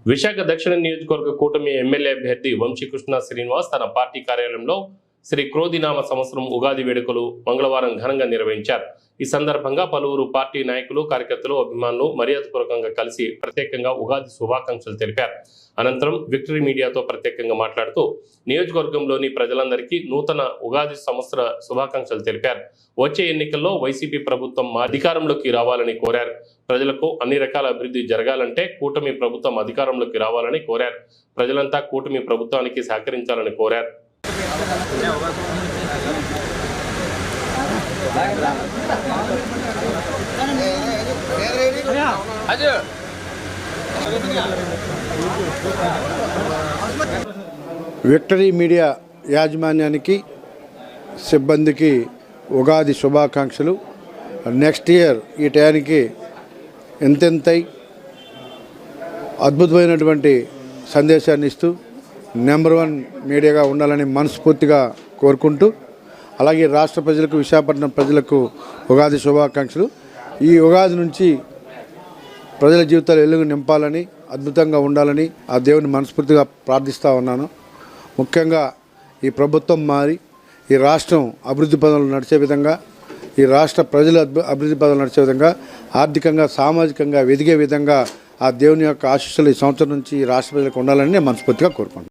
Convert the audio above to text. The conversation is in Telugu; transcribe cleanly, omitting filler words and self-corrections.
విశాఖ దక్షిణ నియోజకవర్గ కూటమి ఎమ్మెల్యే అభ్యర్థి వంశీకృష్ణ శ్రీనివాస్ తన పార్టీ కార్యాలయంలో శ్రీ క్రోధినామ సంవత్సరం ఉగాది వేడుకలు మంగళవారం ఘనంగా నిర్వహించారు. ఈ సందర్భంగా పలువురు పార్టీ నాయకులు, కార్యకర్తలు, అభిమానులు మర్యాదపూర్వకంగా కలిసి ప్రత్యేకంగా ఉగాది శుభాకాంక్షలు తెలిపారు. అనంతరం విక్టరీ మీడియాతో ప్రత్యేకంగా మాట్లాడుతూ నియోజకవర్గంలోని ప్రజలందరికీ నూతన ఉగాది సంవత్సర శుభాకాంక్షలు తెలిపారు. వచ్చే ఎన్నికల్లో వైసీపీ ప్రభుత్వం అధికారంలోకి రావాలని కోరారు. ప్రజలకు అన్ని రకాల అభివృద్ధి జరగాలంటే కూటమి ప్రభుత్వం అధికారంలోకి రావాలని కోరారు. ప్రజలంతా కూటమి ప్రభుత్వానికి సహకరించాలని కోరారు. విక్టరీ మీడియా యాజమాన్యానికి, సిబ్బందికి ఉగాది శుభాకాంక్షలు. నెక్స్ట్ ఇయర్ ఈ టయానికి ఎంతెంతై అద్భుతమైనటువంటి సందేశాన్ని ఇస్తూ నెంబర్ 1 మీడియాగా ఉండాలని మనస్ఫూర్తిగా కోరుకుంటూ, అలాగే రాష్ట్ర ప్రజలకు, విశాఖపట్నం ప్రజలకు ఉగాది శుభాకాంక్షలు. ఈ ఉగాది నుంచి ప్రజల జీవితాలు వెలుగు నింపాలని, అద్భుతంగా ఉండాలని ఆ దేవుని మనస్ఫూర్తిగా ప్రార్థిస్తూ ఉన్నాను. ముఖ్యంగా ఈ ప్రభుత్వం మారి ఈ రాష్ట్రం అభివృద్ధి పనులు నడిచే విధంగా, ఈ రాష్ట్ర ప్రజల అభివృద్ధి పనులు నడిచే విధంగా, ఆర్థికంగా, సామాజికంగా ఎదిగే విధంగా ఆ దేవుని యొక్క ఆశీస్సులు ఈ సంవత్సరం నుంచి ఈ రాష్ట్ర ప్రజలకు ఉండాలని నేను మనస్ఫూర్తిగా కోరుకుంటున్నాను.